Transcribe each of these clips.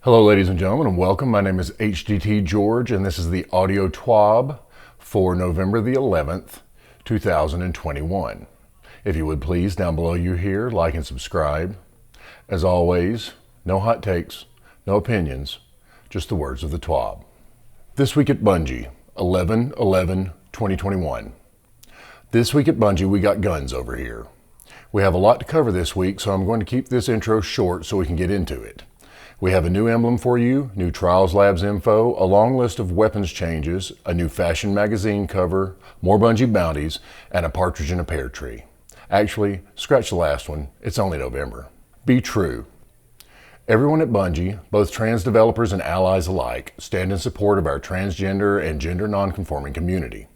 Hello ladies and gentlemen and welcome. My name is HDTGeorge and this is the audio TWAB for November the 11th, 2021. If you would please, down below you here, like and subscribe. As always, no hot takes, no opinions, just the words of the TWAB. This week at Bungie, 11/11/2021. This week at Bungie, we got guns over here. We have a lot to cover this week, so I'm going to keep this intro short so we can get into it. We have a new emblem for you, new Trials Labs info, a long list of weapons changes, a new fashion magazine cover, more Bungie bounties, and a partridge in a pear tree. Actually, scratch the last one, it's only November. Be true. Everyone at Bungie, both trans developers and allies alike, stand in support of our transgender and gender nonconforming community.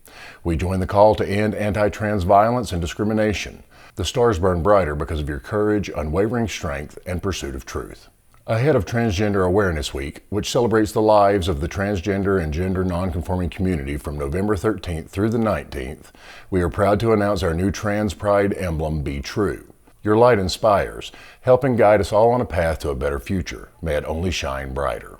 We join the call to end anti-trans violence and discrimination. The stars burn brighter because of your courage, unwavering strength, and pursuit of truth. Ahead of Transgender Awareness Week, which celebrates the lives of the transgender and gender nonconforming community from November 13th through the 19th, we are proud to announce our new Trans Pride emblem, Be True. Your light inspires, helping guide us all on a path to a better future. May it only shine brighter.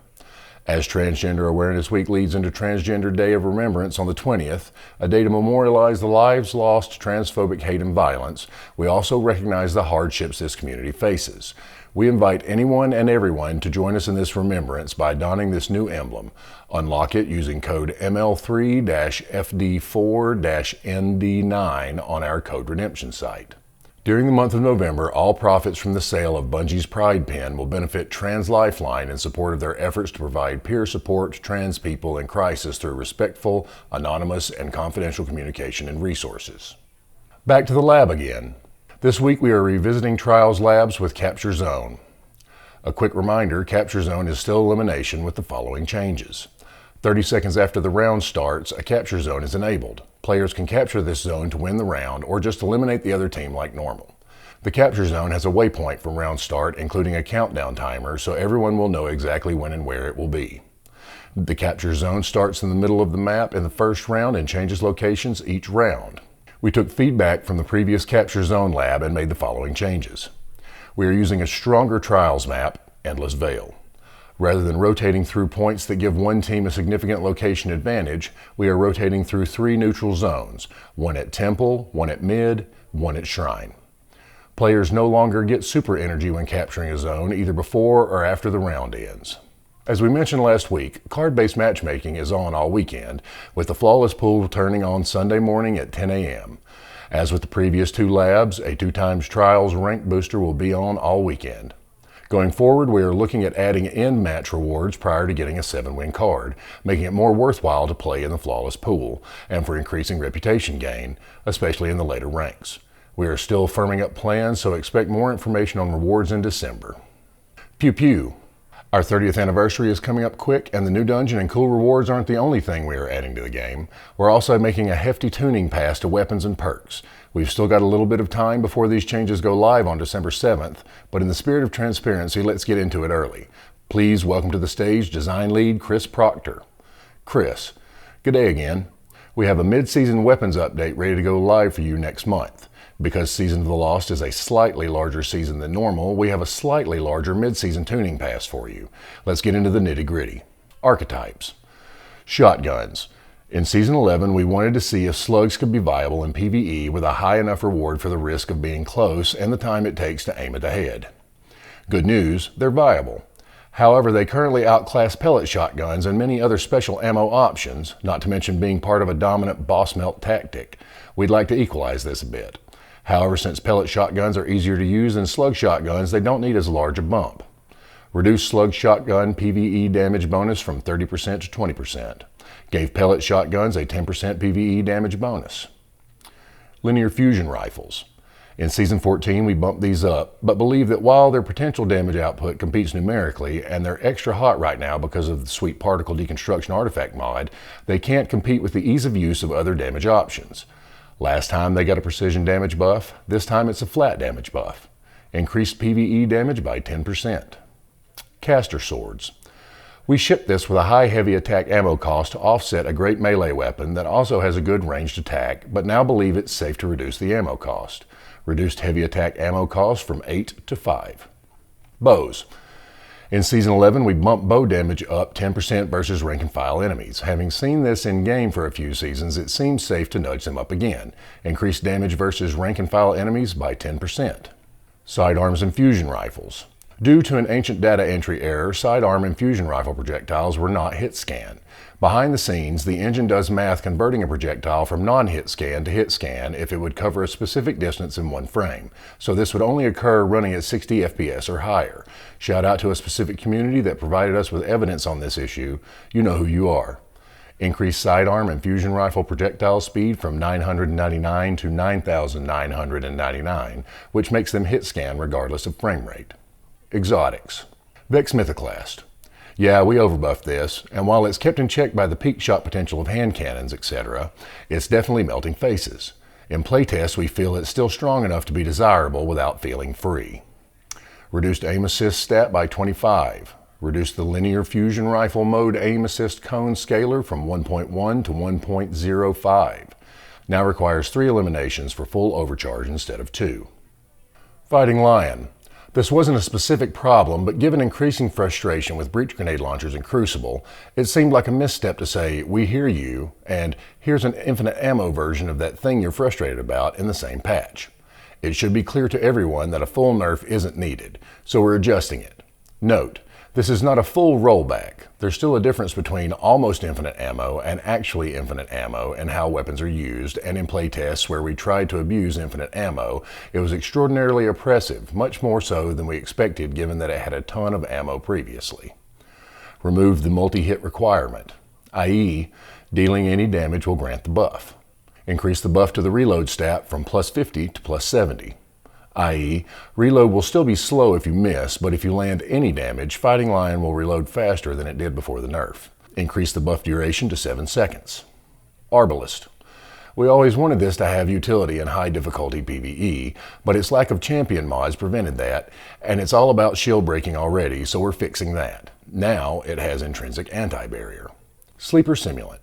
As Transgender Awareness Week leads into Transgender Day of Remembrance on the 20th, a day to memorialize the lives lost to transphobic hate and violence, we also recognize the hardships this community faces. We invite anyone and everyone to join us in this remembrance by donning this new emblem. Unlock it using code ML3-FD4-ND9 on our code redemption site. During the month of November, all profits from the sale of Bungie's Pride Pin will benefit Trans Lifeline in support of their efforts to provide peer support to trans people in crisis through respectful, anonymous, and confidential communication and resources. Back to the lab again. This week we are revisiting Trials Labs with Capture Zone. A quick reminder, Capture Zone is still elimination with the following changes. 30 seconds after the round starts, a Capture Zone is enabled. Players can capture this zone to win the round or just eliminate the other team like normal. The Capture Zone has a waypoint from round start, including a countdown timer, so everyone will know exactly when and where it will be. The Capture Zone starts in the middle of the map in the first round and changes locations each round. We took feedback from the previous Capture Zone lab and made the following changes. We are using a stronger Trials map, Endless Veil. Rather than rotating through points that give one team a significant location advantage, we are rotating through 3 neutral zones, one at Temple, one at Mid, one at Shrine. Players no longer get super energy when capturing a zone, either before or after the round ends. As we mentioned last week, card-based matchmaking is on all weekend, with the Flawless Pool turning on Sunday morning at 10 a.m. As with the previous 2 labs, a 2x Trials rank booster will be on all weekend. Going forward, we are looking at adding end match rewards prior to getting a 7-win card, making it more worthwhile to play in the Flawless Pool, and for increasing reputation gain, especially in the later ranks. We are still firming up plans, so expect more information on rewards in December. Pew Pew. Our 30th anniversary is coming up quick, and the new dungeon and cool rewards aren't the only thing we are adding to the game. We're also making a hefty tuning pass to weapons and perks. We've still got a little bit of time before these changes go live on December 7th, but in the spirit of transparency, let's get into it early. Please welcome to the stage Design Lead Chris Proctor. Chris, good day again. We have a mid-season weapons update ready to go live for you next month. Because Season of the Lost is a slightly larger season than normal, we have a slightly larger mid-season tuning pass for you. Let's get into the nitty-gritty. Archetypes. Shotguns. In Season 11, we wanted to see if slugs could be viable in PvE with a high enough reward for the risk of being close and the time it takes to aim at the head. Good news, they're viable. However, they currently outclass pellet shotguns and many other special ammo options, not to mention being part of a dominant boss melt tactic. We'd like to equalize this a bit. However, since pellet shotguns are easier to use than slug shotguns, they don't need as large a bump. Reduced slug shotgun PvE damage bonus from 30% to 20%. Gave pellet shotguns a 10% PvE damage bonus. Linear fusion rifles. In Season 14, we bumped these up, but believe that while their potential damage output competes numerically, and they're extra hot right now because of the sweet particle deconstruction artifact mod, they can't compete with the ease of use of other damage options. Last time they got a precision damage buff, this time it's a flat damage buff. Increased PvE damage by 10%. Caster swords. We shipped this with a high heavy attack ammo cost to offset a great melee weapon that also has a good ranged attack, but now believe it's safe to reduce the ammo cost. Reduced heavy attack ammo cost from 8 to 5. Bows. In Season 11, we bumped bow damage up 10% versus rank and file enemies. Having seen this in game for a few seasons, it seems safe to nudge them up again. Increased damage versus rank and file enemies by 10%. Sidearms and fusion rifles. Due to an ancient data entry error, sidearm and fusion rifle projectiles were not hit scan. Behind the scenes, the engine does math converting a projectile from non-hit scan to hit scan if it would cover a specific distance in one frame. So this would only occur running at 60 FPS or higher. Shout out to a specific community that provided us with evidence on this issue. You know who you are. Increased sidearm and fusion rifle projectile speed from 999 to 9,999, which makes them hit scan regardless of frame rate. Exotics. Vex Mythoclast. Yeah, we overbuffed this, and while it's kept in check by the peak shot potential of hand cannons, etc., it's definitely melting faces. In playtests, we feel it's still strong enough to be desirable without feeling free. Reduced aim assist stat by 25. Reduced the linear fusion rifle mode aim assist cone scaler from 1.1 to 1.05. Now requires 3 eliminations for full overcharge instead of 2. Fighting Lion. This wasn't a specific problem, but given increasing frustration with breach grenade launchers in Crucible, it seemed like a misstep to say, "We hear you," and "Here's an infinite ammo version of that thing you're frustrated about" in the same patch. It should be clear to everyone that a full nerf isn't needed, so we're adjusting it. Note, this is not a full rollback. There's still a difference between almost infinite ammo and actually infinite ammo and how weapons are used, and in playtests where we tried to abuse infinite ammo, it was extraordinarily oppressive, much more so than we expected given that it had a ton of ammo previously. Remove the multi-hit requirement, i.e., dealing any damage will grant the buff. Increase the buff to the reload stat from plus 50 to plus 70. i.e., reload will still be slow if you miss, but if you land any damage, Fighting Lion will reload faster than it did before the nerf. Increase the buff duration to 7 seconds. Arbalist. We always wanted this to have utility in high difficulty PvE, but its lack of champion mods prevented that, and it's all about shield breaking already, so we're fixing that. Now it has intrinsic anti-barrier. Sleeper Simulant.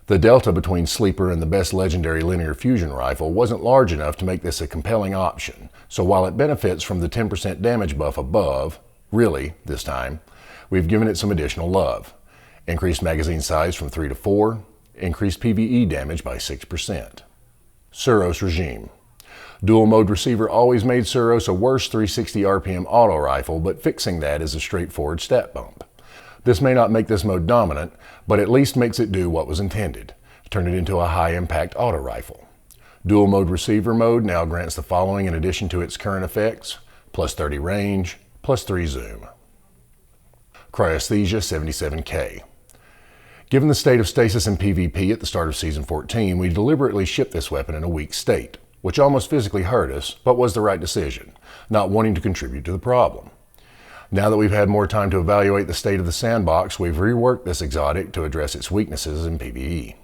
The delta between Sleeper and the best legendary linear fusion rifle wasn't large enough to make this a compelling option, so while it benefits from the 10% damage buff above, really, this time, we've given it some additional love. Increased magazine size from 3 to 4, increased PvE damage by 6%. Suros Regime. Dual mode receiver always made Suros a worse 360 RPM auto rifle, but fixing that is a straightforward stat bump. This may not make this mode dominant, but at least makes it do what was intended. Turn it into a high-impact auto rifle. Dual mode receiver mode now grants the following in addition to its current effects: plus 30 range, plus 3 zoom. Cryesthesia 77K. Given the state of stasis in PvP at the start of Season 14, we deliberately shipped this weapon in a weak state, which almost physically hurt us, but was the right decision, not wanting to contribute to the problem. Now that we've had more time to evaluate the state of the sandbox, we've reworked this exotic to address its weaknesses in PvE.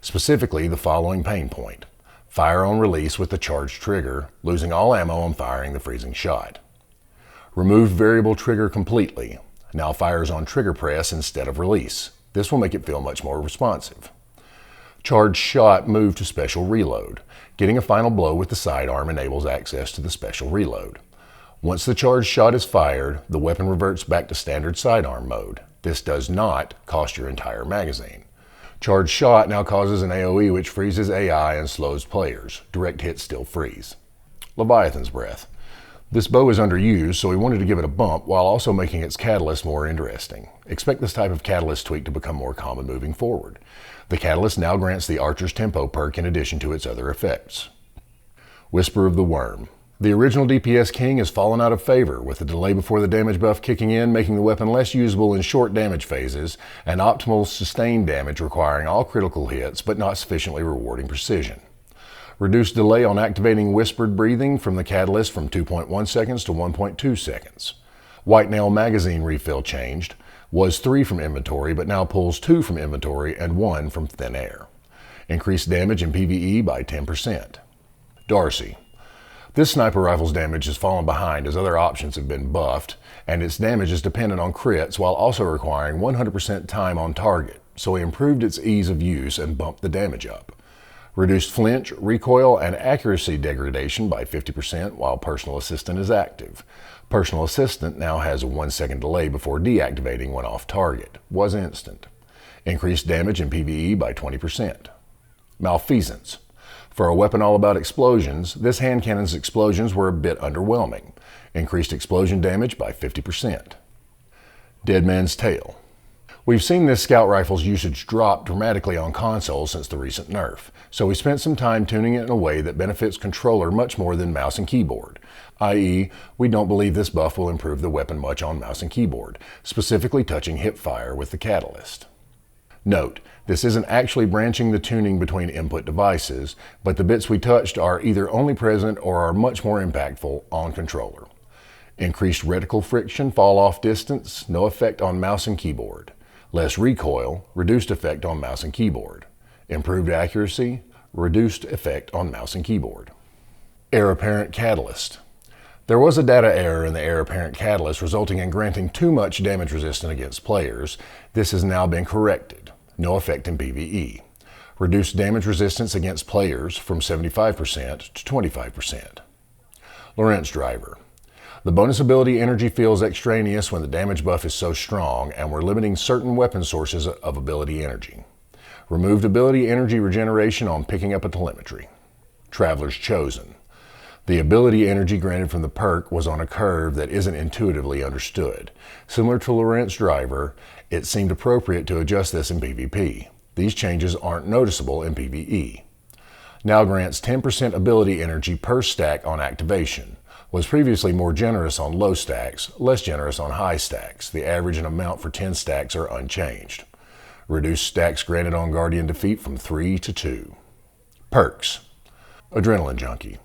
Specifically, the following pain point: fire on release with the charged trigger, losing all ammo on firing the freezing shot. Removed variable trigger completely. Now fires on trigger press instead of release. This will make it feel much more responsive. Charged shot moved to special reload. Getting a final blow with the sidearm enables access to the special reload. Once the charged shot is fired, the weapon reverts back to standard sidearm mode. This does not cost your entire magazine. Charged shot now causes an AoE which freezes AI and slows players. Direct hits still freeze. Leviathan's Breath. This bow is underused, so we wanted to give it a bump while also making its catalyst more interesting. Expect this type of catalyst tweak to become more common moving forward. The catalyst now grants the Archer's Tempo perk in addition to its other effects. Whisper of the Worm. The original DPS King has fallen out of favor, with the delay before the damage buff kicking in, making the weapon less usable in short damage phases, and optimal sustained damage requiring all critical hits but not sufficiently rewarding precision. Reduced delay on activating Whispered Breathing from the catalyst from 2.1 seconds to 1.2 seconds. White Nail magazine refill changed, was 3 from inventory but now pulls 2 from inventory and 1 from thin air. Increased damage in PvE by 10%. Darcy. This sniper rifle's damage has fallen behind as other options have been buffed, and its damage is dependent on crits while also requiring 100% time on target, so we improved its ease of use and bumped the damage up. Reduced flinch, recoil, and accuracy degradation by 50% while Personal Assistant is active. Personal Assistant now has a 1-second delay before deactivating when off target. Was instant. Increased damage in PvE by 20%. Malfeasance. For a weapon all about explosions, this hand cannon's explosions were a bit underwhelming. Increased explosion damage by 50%. Dead Man's Tail. We've seen this scout rifle's usage drop dramatically on consoles since the recent nerf, so we spent some time tuning it in a way that benefits controller much more than mouse and keyboard, i.e., we don't believe this buff will improve the weapon much on mouse and keyboard, specifically touching hipfire with the catalyst. Note, this isn't actually branching the tuning between input devices, but the bits we touched are either only present or are much more impactful on controller. Increased reticle friction, fall-off distance, no effect on mouse and keyboard. Less recoil, reduced effect on mouse and keyboard. Improved accuracy, reduced effect on mouse and keyboard. Heir Apparent Catalyst. There was a data error in the Heir Apparent Catalyst resulting in granting too much damage resistance against players. This has now been corrected. No effect in PvE. Reduced damage resistance against players from 75% to 25%. Lorentz Driver. The bonus ability energy feels extraneous when the damage buff is so strong, and we're limiting certain weapon sources of ability energy. Removed ability energy regeneration on picking up a telemetry. Traveler's Chosen. The ability energy granted from the perk was on a curve that isn't intuitively understood. Similar to Lorentz Driver, it seemed appropriate to adjust this in PvP. These changes aren't noticeable in PvE. Now grants 10% ability energy per stack on activation. Was previously more generous on low stacks, less generous on high stacks. The average and amount for 10 stacks are unchanged. Reduced stacks granted on Guardian defeat from 3 to 2. Perks. Adrenaline Junkie.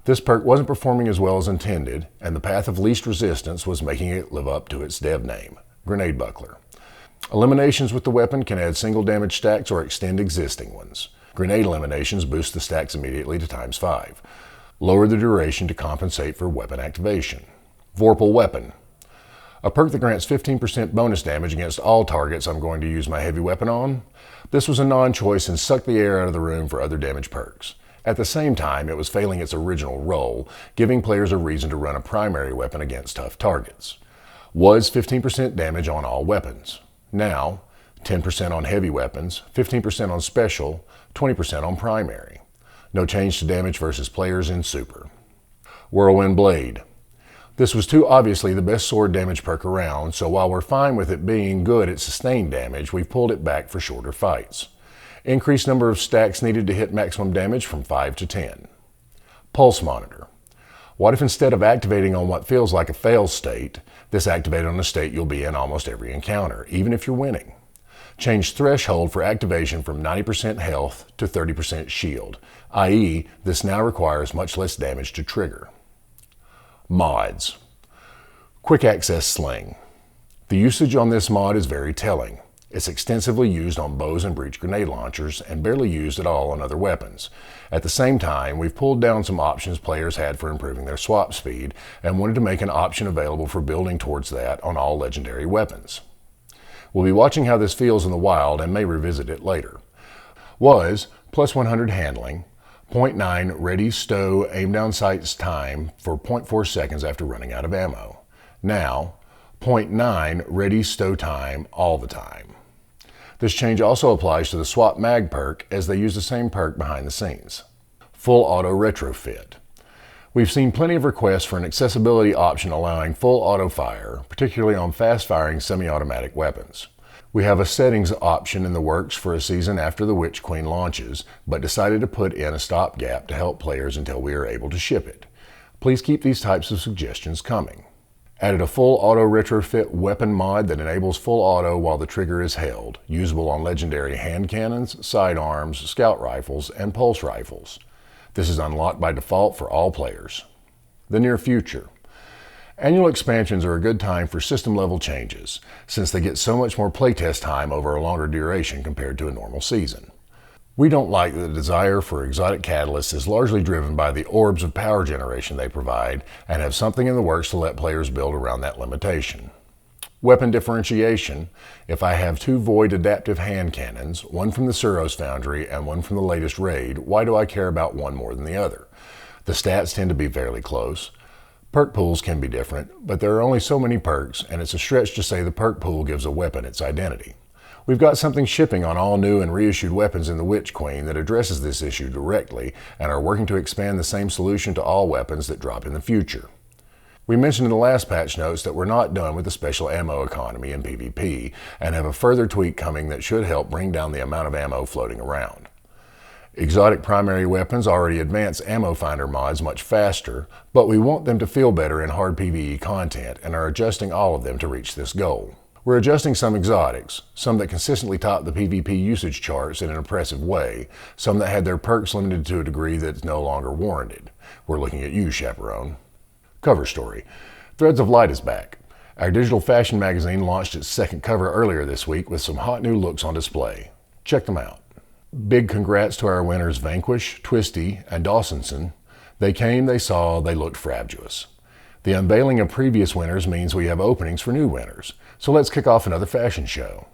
This perk wasn't performing as well as intended, and the path of least resistance was making it live up to its dev name, Grenade Buckler. Eliminations with the weapon can add single damage stacks or extend existing ones. Grenade eliminations boost the stacks immediately to ×5. Lower the duration to compensate for weapon activation. Vorpal Weapon. A perk that grants 15% bonus damage against all targets I'm going to use my heavy weapon on. This was a non-choice and sucked the air out of the room for other damage perks. At the same time, it was failing its original role, giving players a reason to run a primary weapon against tough targets. Was 15% damage on all weapons. Now, 10% on heavy weapons, 15% on special, 20% on primary. No change to damage versus players in Super. Whirlwind Blade. This was too obviously the best sword damage perk around, so while we're fine with it being good at sustained damage, we've pulled it back for shorter fights. Increased number of stacks needed to hit maximum damage from 5 to 10. Pulse Monitor. What if instead of activating on what feels like a fail state, this activated on a state you'll be in almost every encounter, even if you're winning? Change threshold for activation from 90% health to 30% shield, i.e., this now requires much less damage to trigger. Mods. Quick Access Sling. The usage on this mod is very telling. It's extensively used on bows and breach grenade launchers and barely used at all on other weapons. At the same time, we've pulled down some options players had for improving their swap speed and wanted to make an option available for building towards that on all legendary weapons. We'll be watching how this feels in the wild and may revisit it later. Was +100 handling, 0.9 ready, stow, aim down sights time for 0.4 seconds after running out of ammo. Now, 0.9 ready, stow time all the time. This change also applies to the swap mag perk as they use the same perk behind the scenes. Full auto retrofit. We've seen plenty of requests for an accessibility option allowing full auto fire, particularly on fast-firing semi-automatic weapons. We have a settings option in the works for a season after the Witch Queen launches, but decided to put in a stopgap to help players until we are able to ship it. Please keep these types of suggestions coming. Added a full auto retrofit weapon mod that enables full auto while the trigger is held, usable on legendary hand cannons, sidearms, scout rifles, and pulse rifles. This is unlocked by default for all players. The near future. Annual expansions are a good time for system-level changes, since they get so much more playtest time over a longer duration compared to a normal season. We don't like that the desire for exotic catalysts is largely driven by the orbs of power generation they provide, and have something in the works to let players build around that limitation. Weapon differentiation. If I have two Void adaptive hand cannons, one from the Suros Foundry and one from the latest raid, why do I care about one more than the other? The stats tend to be fairly close. Perk pools can be different, but there are only so many perks, and it's a stretch to say the perk pool gives a weapon its identity. We've got something shipping on all new and reissued weapons in the Witch Queen that addresses this issue directly, and are working to expand the same solution to all weapons that drop in the future. We mentioned in the last patch notes that we're not done with the special ammo economy in PvP, and have a further tweak coming that should help bring down the amount of ammo floating around. Exotic primary weapons already advance ammo finder mods much faster, but we want them to feel better in hard PvE content and are adjusting all of them to reach this goal. We're adjusting some exotics, some that consistently top the PvP usage charts in an impressive way, some that had their perks limited to a degree that's no longer warranted. We're looking at you, Chaperone. Cover story. Threads of Light is back. Our digital fashion magazine launched its second cover earlier this week with some hot new looks on display. Check them out. Big congrats to our winners Vanquish, Twisty, and Dawsonson. They came, they saw, they looked frabjous. The unveiling of previous winners means we have openings for new winners. So let's kick off another fashion show.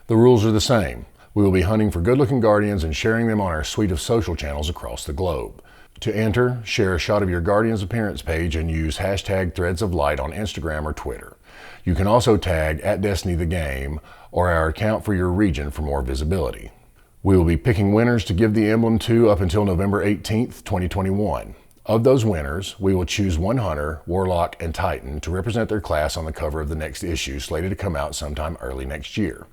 The rules are the same. We will be hunting for good-looking guardians and sharing them on our suite of social channels across the globe. To enter, share a shot of your guardian's appearance page and use hashtag Threads of Light on Instagram or Twitter. You can also tag @DestinyTheGame or our account for your region for more visibility. We will be picking winners to give the emblem to up until November 18th, 2021. Of those winners, we will choose one Hunter, Warlock, and Titan to represent their class on the cover of the next issue, slated to come out sometime early next year.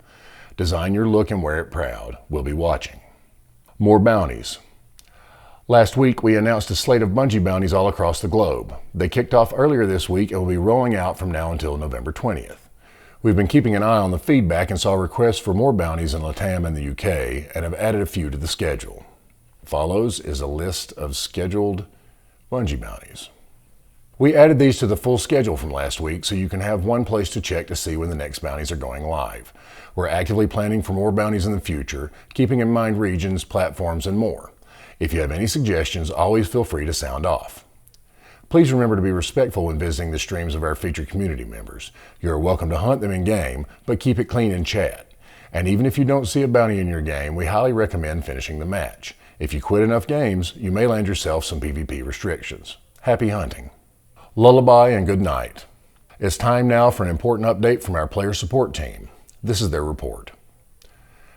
Design your look and wear it proud. We'll be watching. More bounties. Last week, we announced a slate of Bungie bounties all across the globe. They kicked off earlier this week and will be rolling out from now until November 20th. We've been keeping an eye on the feedback and saw requests for more bounties in LATAM and the UK, and have added a few to the schedule. Follows is a list of scheduled Bungie bounties. We added these to the full schedule from last week so you can have one place to check to see when the next bounties are going live. We're actively planning for more bounties in the future, keeping in mind regions, platforms, and more. If you have any suggestions, always feel free to sound off. Please remember to be respectful when visiting the streams of our featured community members. You are welcome to hunt them in-game, but keep it clean in chat. And even if you don't see a bounty in your game, we highly recommend finishing the match. If you quit enough games, you may land yourself some PvP restrictions. Happy hunting. Lullaby and good night. It's time now for an important update from our player support team. This is their report.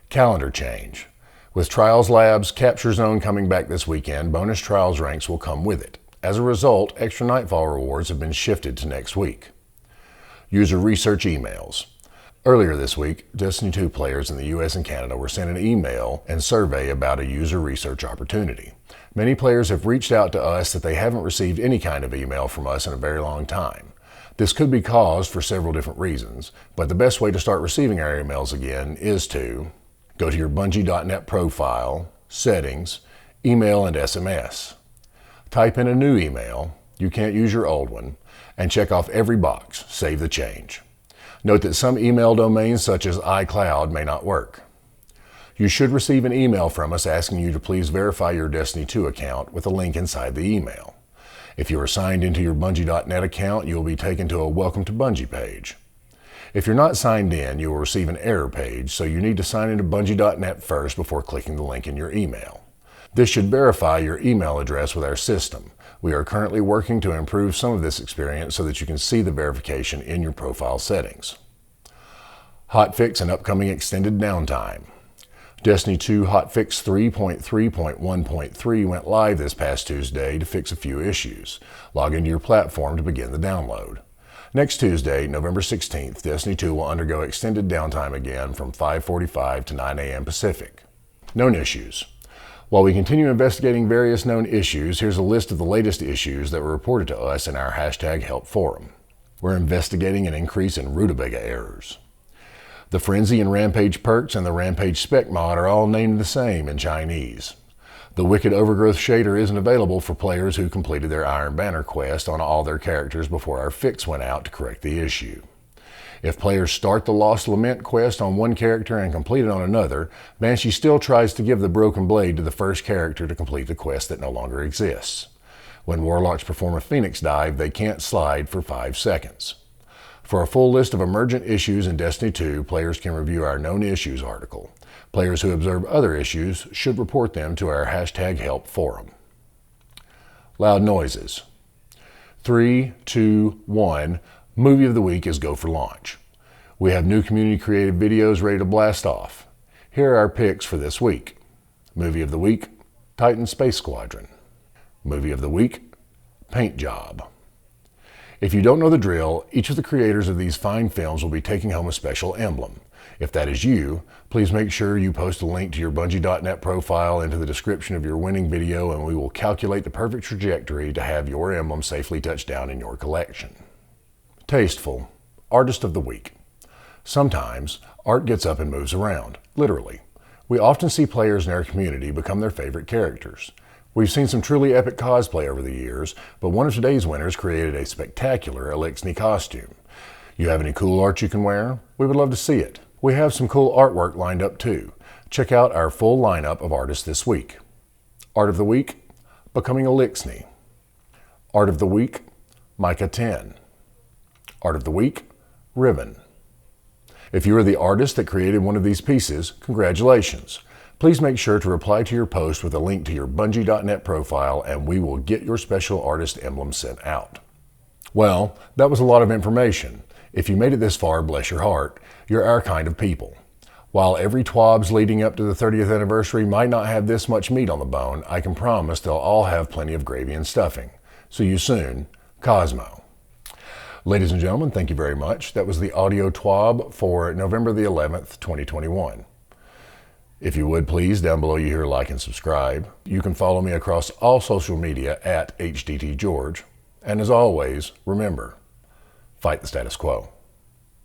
Calendar change. With Trials Labs Capture Zone coming back this weekend, bonus Trials ranks will come with it. As a result, extra Nightfall rewards have been shifted to next week. User research emails. Earlier this week, Destiny 2 players in the US and Canada were sent an email and survey about a user research opportunity. Many players have reached out to us that they haven't received any kind of email from us in a very long time. This could be caused for several different reasons, but the best way to start receiving our emails again is to go to your Bungie.net profile, settings, email and SMS. Type in a new email, you can't use your old one, and check off every box, save the change. Note that some email domains such as iCloud may not work. You should receive an email from us asking you to please verify your Destiny 2 account with a link inside the email. If you are signed into your Bungie.net account, you will be taken to a Welcome to Bungie page. If you're not signed in, you will receive an error page, so you need to sign into Bungie.net first before clicking the link in your email. This should verify your email address with our system. We are currently working to improve some of this experience so that you can see the verification in your profile settings. Hotfix and upcoming extended downtime. Destiny 2 Hotfix 3.3.1.3 went live this past Tuesday to fix a few issues. Log into your platform to begin the download. Next Tuesday, November 16th, Destiny 2 will undergo extended downtime again from 5:45 to 9 a.m. Pacific. Known issues. While we continue investigating various known issues, here's a list of the latest issues that were reported to us in our #help forum. We're investigating an increase in rutabaga errors. The Frenzy and Rampage perks and the Rampage spec mod are all named the same in Chinese. The Wicked Overgrowth shader isn't available for players who completed their Iron Banner quest on all their characters before our fix went out to correct the issue. If players start the Lost Lament quest on one character and complete it on another, Banshee still tries to give the Broken Blade to the first character to complete the quest that no longer exists. When Warlocks perform a Phoenix dive, they can't slide for 5 seconds. For a full list of emergent issues in Destiny 2, players can review our Known Issues article. Players who observe other issues should report them to our #help forum. Loud noises. 3, 2, 1. Movie of the week is go for launch. We have new community created videos ready to blast off. Here are our picks for this week. Movie of the week, Titan Space Squadron. Movie of the week, Paint Job. If you don't know the drill, each of the creators of these fine films will be taking home a special emblem. If that is you, please make sure you post a link to your Bungie.net profile into the description of your winning video, and we will calculate the perfect trajectory to have your emblem safely touch down in your collection. Tasteful, Artist of the Week. Sometimes, art gets up and moves around, literally. We often see players in our community become their favorite characters. We've seen some truly epic cosplay over the years, but one of today's winners created a spectacular Elixni costume. You have any cool art you can wear? We would love to see it. We have some cool artwork lined up too. Check out our full lineup of artists this week. Art of the Week, Becoming Elixni. Art of the Week, Micah 10. Art of the Week, Ribbon. If you are the artist that created one of these pieces, congratulations. Please make sure to reply to your post with a link to your Bungie.net profile, and we will get your special artist emblem sent out. Well, that was a lot of information. If you made it this far, bless your heart. You're our kind of people. While every TWABs leading up to the 30th anniversary might not have this much meat on the bone, I can promise they'll all have plenty of gravy and stuffing. See you soon, Cosmo. Ladies and gentlemen, thank you very much. That was the audio TWAB for November the 11th, 2021. If you would please, down below you hear like and subscribe. You can follow me across all social media at HDTGeorge. And as always, remember, fight the status quo.